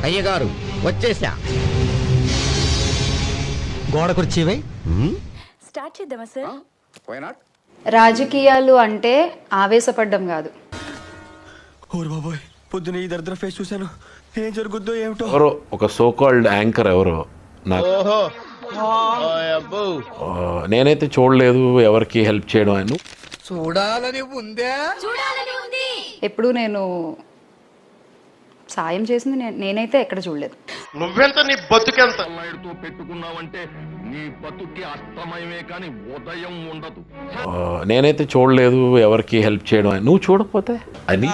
అయ్యగారు వచ్చేసా. గోడ కుర్చీవై స్టార్ట్ చేద్దామా సార్? రాజకీయాలు అంటే ఆవేశపడ్డం కాదు. ఓరు బాబోయ్, పొద్దున ఈ దరిద్ర ఫేస్ చూశాను. ఏం జరుగుద్దో ఏమిటో. ఎవరో ఒక సో కాల్డ్ యాంకర్ ఎవరో నాకు నేనైతే చూడలేదు ఎవరికి హెల్ప్ చేయడం. ఆయన చూడాలని ఉందే. ఎప్పుడు నేను సాయం చేసింది నేనైతే ఎక్కడ చూడలేదు. నువ్వెంత నీ బతుకెంత పెట్టుకున్నావంటే నీ బతుకి అస్తమయమే కానీ ఉదయం ఉండదు. నేనైతే చూడలేదు ఎవరికి హెల్ప్ చేయడం. ఆయన నువ్వు చూడకపోతే అని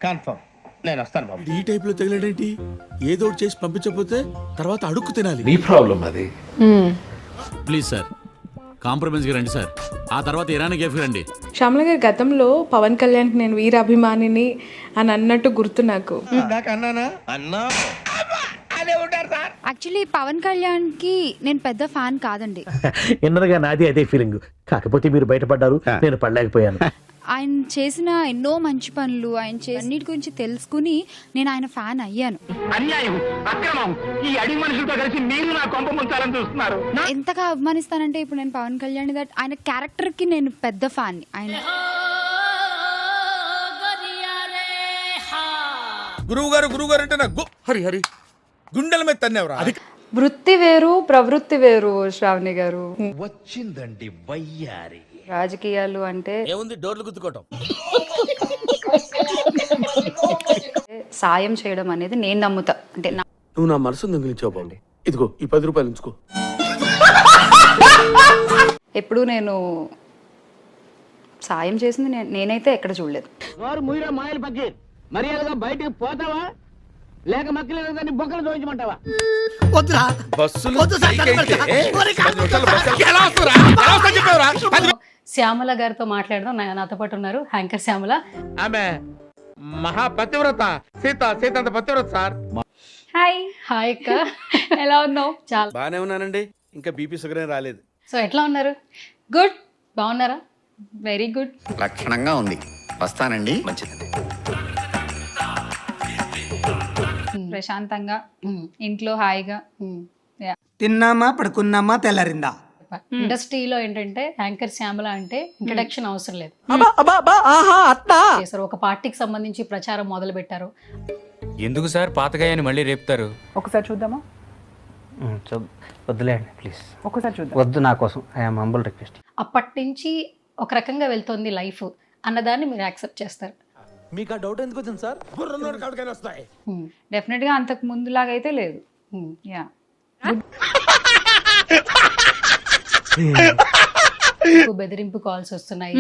కన్ఫర్మ్ నేను వస్తాను బాబు. ఈ టైప్ లో తగిలేడేంటి? ఏదో ఒకటి చేసి పంపించకపోతే తర్వాత అడుక్కు తినాలి. నీ ప్రాబ్లం అది. ప్లీజ్ సార్, కాంప్రమైజ్కి రండి సార్. ఆ తర్వాత ఇరాన్ గేఫ్కి రండి. శ్యామల గారి గతంలో పవన్ కళ్యాణ్కి నేను వీరాభిమానిని అని అన్నట్టు గుర్తు నాకు. అన్నా యాక్చువల్లీ పవన్ కళ్యాణ్ కి నేను పెద్ద ఫ్యాన్ కాదండి. ఎన్నరగా నాది అదే ఫీలింగ్. కాకపోతే మీరు బయటపడ్డారు, నేను పడలేకపోయాను. ఆయన చేసిన ఎన్నో మంచి పనులు, ఆయన అన్నిటి గురించి తెలుసుకుని నేను ఆయన ఫ్యాన్ అయ్యాను. అన్యాయం, అక్రమం, ఈ అడి మనుషులతో కలిసి మీరు నా కొంప ముంచాలని చూస్తున్నారు. ఎంతగా అభిమానిస్తానంటే ఇప్పుడు నేను పవన్ కళ్యాణ్ దట్ ఆయన క్యారెక్టర్ కి నేను పెద్ద ఫ్యాన్. ఆయన గురువు గారు అంటే నాకు హరి హరి గుండెల మీద తన్నేవరా. వృత్తి వేరు, ప్రవృత్తి వేరు. శ్రావణి గారు వచ్చిందండి వయ్యారి. రాజకీయాలు అంటే ఏముంది, డోర్లు గుద్దుకోవటం. సాయం చేయడం అనేది నేను నమ్ముతా. అంటే నువ్వు నా మనసు దొంగిలించావు బాబు. ఇదిగో ఈ 10 రూపాయలు ఉంచుకో. ఎప్పుడు నేను సాయం చేసింది నేనైతే ఎక్కడ చూడలేదు. మాయలు పక్కి మర్యాదగా బయటికి పోతావా లేక మక్కలేదని బొక్కలు చూపించమంటావా? శ్యామల గారితో మాట్లాడదాం. నాతో పాటు ఉన్నారు యాంకర్ శ్యామల. ఆమె మహాపతివ్రత, సీత పతివ్రత సార్. హాయ్ హాయ్ అక్క, ఎలా ఉన్నావు? చాలా బానే ఉన్నానండి. ఇంకా బీపీ షుగర్ ఏం రాలేదు. సో ఎట్లా ఉన్నారు? గుడ్, బాగున్నారా? Very good. లక్షణంగా ఉంది. వస్తానండి. మంచిదండి. ప్రశాంతంగా ఇంట్లో హాయిగా తిన్నామా, పడుకున్నామా, తెల్లారిందా. ఇండస్ట్రీలో ఏంటంటే యాంకర్ శ్యామల అంటే ఇంట్రడక్షన్ అవసరం లేదు. చేశారు. ఒక పార్టీకి సంబంధించి ప్రచారం మొదలు పెట్టారు. ఎందుకు సార్ పాతగాయని మళ్ళీ రేపుతారు? ఒకసారి చూద్దామా? వద్దులేండి ప్లీజ్, ఒకసారి చూద్దాం. వద్దు నా కోసం. I'm humble request. అప్పటి నుంచి ఒక రకంగా వెళ్తుంది లైఫ్ అన్నదాన్ని మీరు యాక్సెప్ట్ చేస్తారు. మీకు ఆ డౌట్ ఎందుకు వచ్చింది సార్? బుర్రన్నోడు కాడికైనా వస్తాయి. డెఫినెట్ గా అంతకు ముందులాగా అయితే లేదు. యా, బెదిరింపు కాల్స్ వస్తున్నాయి,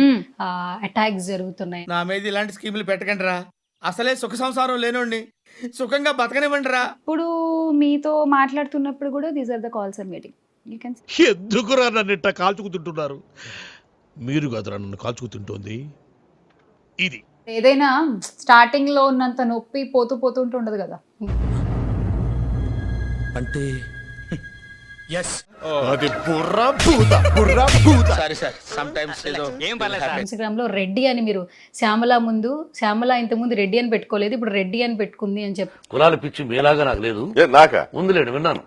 అటాక్స్ జరుగుతున్నాయి. నా మీద ఇలాంటి స్కీములు పెట్టకండి రా. అసలే సుఖ సంసారం లేనోండి, సుఖంగా బతకనివ్వండి రా. ఇప్పుడు మీతో మాట్లాడుతున్నప్పుడు కూడా these are the calls or meeting. You can ఎందుకురా నన్ను ఇట్లా కాల్చుకుతుంటున్నారు? మీరు కదరా నన్ను కాల్చుకుతుంటోంది. ఇది ఏదైనా స్టార్టింగ్ లో ఉన్నంత నొప్పి పోతూ పోతుంటూ ఉండదు కదా. అంటే ఇన్స్టాగ్రామ్ లో రెడ్డి అని మీరు శ్యామల ఇంతకు ముందు రెడ్డి అని పెట్టుకోలేదు, ఇప్పుడు రెడ్డి అని పెట్టుకుంది అని చెప్పి. కులాల పిచ్చి మీలాగా నాకు లేదు. ఉందిలేండి, విన్నాను.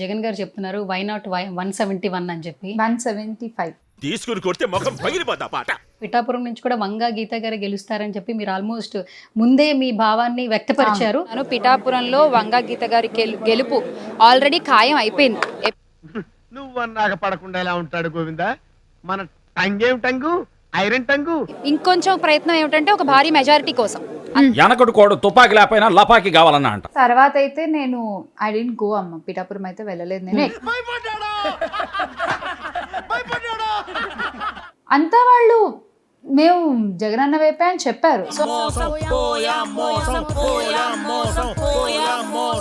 జగన్ గారు చెప్తున్నారు వై నాట్ 171 అని చెప్పి. 175 తీసుకుని కొడితే ముఖం పగిలిపోతా పాట. పిఠాపురం నుంచి కూడా వంగా గీత గారు గెలుస్తారని చెప్పి మీరు ఆల్మోస్ట్ ముందే మీ భావాన్ని వ్యక్తపరిచారు. పిఠాపురంలో వంగా గీత గారి గెలుపు ఆల్రెడీ ఖాయం అయిపోయింది. నువ్వు అన్నాక పడకుండా ఎలా ఉంటాడు గోవిందా? మన టంగేం టంగు, ఐరన్ టంగు. ఇంకొంచెం ప్రయత్నం ఏమిటంటే ఒక భారీ మెజారిటీ కోసం. వెనకడు కోడు తుపాకి లేకపోయినా లపాకి కావాలన్నా అంట. తర్వాత అయితే నేను ఐ డెంట్ గో అమ్మ, పిఠాపురం అయితే వెళ్ళలేదు నేను. అంతా వాళ్ళు మేము జగనన్న వైపే అని చెప్పారు.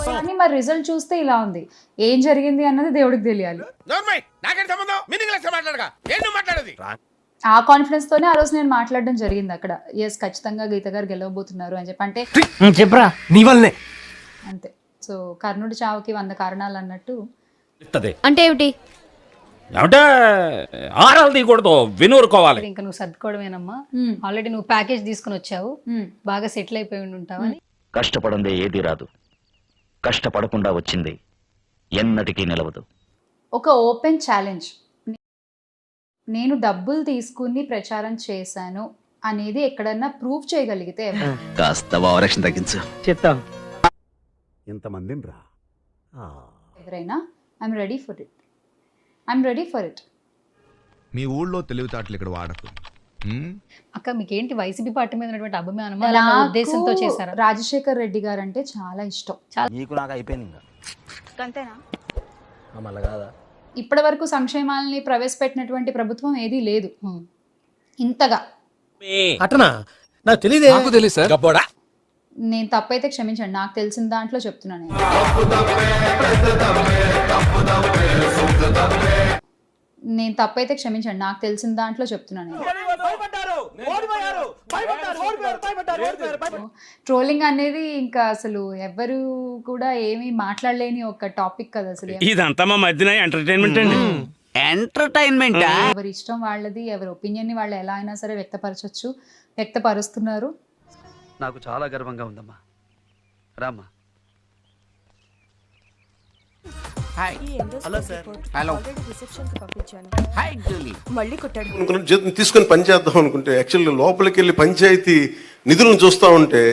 కానీ మరి రిజల్ట్ చూస్తే ఇలా ఉంది. ఏం జరిగింది అన్నది దేవుడికి తెలియాలి. ఆ కాన్ఫిడెన్స్ తోనే ఆ రోజు నేను మాట్లాడడం జరిగింది అక్కడ. ఎస్, ఖచ్చితంగా గీత గారు గెలవబోతున్నారు అని చెప్పి. అంటే చెప్పరా నీ వల్లనే అంతే. సో కర్ణుడి చావుకి 100 కారణాలు అన్నట్టు. అంటే ఏమిటి? ఏమంటే ఆరాలు తీయకూడదు వినూరుకోవాలి. ఇంకా నువ్వు సర్దుకోవడమేనమ్మా. ఆల్రెడీ నువ్వు ప్యాకేజ్ తీసుకుని వచ్చావు, బాగా సెటిల్ అయిపోయి ఉంటావని. కష్టపడందే ఏది రాదు, కష్టపడకుండా వచ్చింది ఎన్నటికీ నిలవదు. ఒక ఓపెన్ ఛాలెంజ్, నేను డబ్బులు తీసుకుని ప్రచారం చేశాను అనేది ఎక్కడన్నా ప్రూవ్ చేయగలిగితే కాస్త ఓవరాక్షన్ తగ్గించు. చెప్తాం ఇంతమందిని రా ఎవరైనా ఐఎమ్ రెడీ ఫర్ ఇట్. మీ ఊళ్ళో తెలివితేటలు ఇక్కడ వాడకు. అక్క మీకేంటి వైసీపీ పార్టీ మీద ఉన్నటువంటి అభిమానమా, అలాంటి ఉద్దేశంతో చేశారా? రాజశేఖర్ రెడ్డి గారు అంటే చాలా ఇష్టం. నీకు నాకు అయిపోయింది ఇప్పటి వరకు సంక్షేమాలని ప్రవేశపెట్టినటువంటి ప్రభుత్వం ఏదీ లేదు ఇంతగా. అటనా నాకు తెలియదే. నేను తప్పైతే క్షమించండి, నాకు తెలిసిన దాంట్లో చెప్తున్నాను నేను. నేను తప్పైతే క్షమించండి, నాకు తెలిసిన దాంట్లో చెప్తున్నాను నేను. ట్రోలింగ్ అనేది ఇంకా అసలు ఎవరు కూడా ఏమీ మాట్లాడలేని ఒక టాపిక్ కదా అసలు. ఇదంతా మా మధ్యన ఎంటర్టైన్మెంట్ అండి. ఎవరి ఇష్టం వాళ్ళది, ఎవరి ఒపీనియన్ ని వాళ్ళు ఎలా అయినా సరే వ్యక్తపరచొచ్చు, వ్యక్తపరుస్తున్నారు. నాకు చాలా గర్వంగా ఉందమ్మా. రామ్మా. తీసుకొని పని చేద్దాం అనుకుంటే యాక్చువల్లీ లోపలికి వెళ్ళి పంచాయతీ నిధులను చూస్తా ఉంటే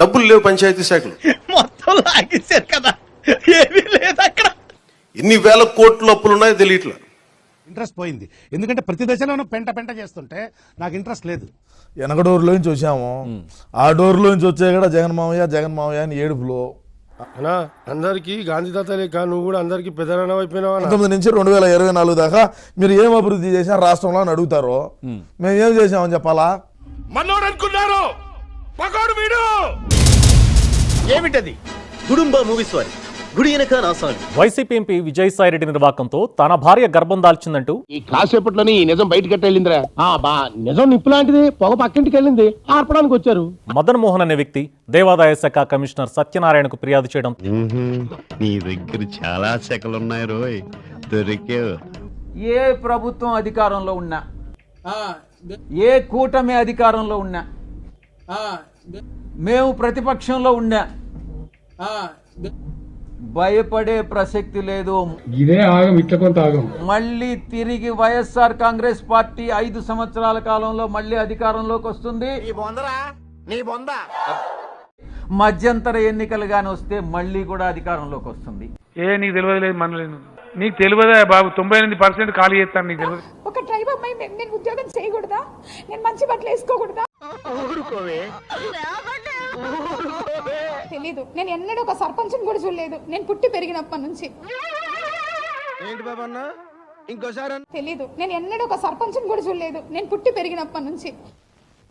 డబ్బులు లేవు పంచాయతీ శాఖలు. మొత్తం లాగేశారు కదా, ఏమీ లేదు అక్కడ. ఎన్ని వేల కోట్ల అప్పులు ఉన్నాయో తెలియట్లా. ఇంట్రెస్ట్ పోయింది, ఎందుకంటే ప్రతి దశలోనూ పెంట చేస్తుంటే నాకు ఇంట్రెస్ట్ లేదు. వెనక డోర్లోంచి వచ్చాము, ఆ డోర్లోంచి వచ్చే కూడా జగన్ మావయ్య అని ఏడుపులో. అందరికి గాంధీ తాత లేక నువ్వు కూడా అందరికి పెద్దనా అయిపోయినావా? 19 నుంచి 2024 దాకా మీరు ఏం అభివృద్ధి చేశారు రాష్ట్రంలో అని అడుగుతారు. మేము ఏం చేసామని చెప్పాలా? మనోడు అనుకున్నారు పకోడు వీడు. ఏమిటది? గుడుంబ మూవీస్ వారి గుడి వెనక నాసాలు. వైసీపీ ఎంపీ విజయసాయిరెడ్డి నిర్వాకంతో తన భార్య గర్భం దాల్చిందంటూ ఈ కాసేపట్లోనే ఈ నిజం బయటకు వెళ్ళిందిరా. నిజం నిప్పు లాంటిది, పొగ పక్కింటికి వెళ్ళింది, ఆర్పడానికి వచ్చారు. మదన్ మోహన్ అనే వ్యక్తి దేవాదాయ శాఖ కమిషనర్ సత్యనారాయణకు ఫిర్యాదు చేయడం. నీ దగ్గర చాలా శాఖలున్నాయి రోయ్, దొరికేవు. ఏ ప్రభుత్వం అధికారంలో ఉన్నా, ఏ కూటమి అధికారంలో ఉన్నా, మేము ప్రతిపక్షంలో ఉన్నా భయపడే ప్రసక్తి లేదు. ఇదే ఆగం, ఇట్లా కొంత ఆగం. మళ్ళీ తిరిగి వైఎస్ఆర్ కాంగ్రెస్ పార్టీ 5 సంవత్సరాల కాలంలో మళ్ళీ అధికారంలోకి వస్తుంది. మధ్యంతర ఎన్నికలు గాని వస్తే మళ్ళీ కూడా అధికారంలోకి వస్తుంది. నీకు తెలియదు మనలేదు, నీకు తెలియదా బాబు? 98% ఖాళీ చేస్తాను, నీకు తెలియదు. ఒక ట్రైబ్ అమ్మాయి నేను ఉద్యోగం చేయకూడదా? నేను మంచి బట్టలు వేసుకోకూడదా? తెలీదు. నేను ఎన్నడూ ఒక సర్పంచ్ని కూడా చూడలేదు, నేను పుట్టి పెరిగినప్పటి నుంచి. ఏంటి బాబా అన్న ఇంకోసారి? తెలీదు. నేను ఎన్నడూ ఒక సర్పంచ్ని కూడా చూడలేదు, నేను పుట్టి పెరిగినప్పటి నుంచి.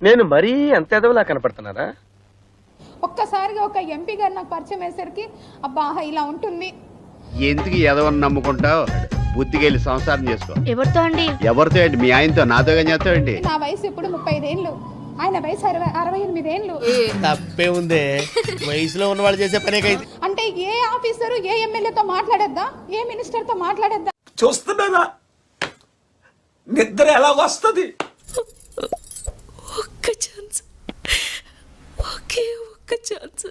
నేను మరీ అంత ఎదవలా కనపడుతున్నారా? ఒక్కసారిగా ఒక ఎంపీ గారు నాకు పరిచయం అయ్యేసరికి అబ్బా ఇలా ఉంటుంది. ఎందుకు ఎదవని నమ్ముకుంటావు? బుద్ధికెళ్ళి సంసారం చేసుకో. ఎవరితో అండి? ఎవరితో ఏంటి? మీ ఆయనతో, నాతో కానీ చేస్తావండి. నా వయసు ఇప్పుడు 35 ఏళ్ళు, ఆయన వయసు 68 ఏళ్ళు. తప్పే ఉందే, వయసులో ఉన్న వాళ్ళు చేసే పనే కైతే. అంటే ఏ ఆఫీసరు ఏ ఎమ్మెల్యేతో మాట్లాడద్దా, ఏ మినిస్టర్ తో మాట్లాడద్దా? చూస్తున్నారా నిద్ర ఎలా వస్తుంది? ఒక్క ఛాన్స్, ఒకే ఒక్క ఛాన్స్.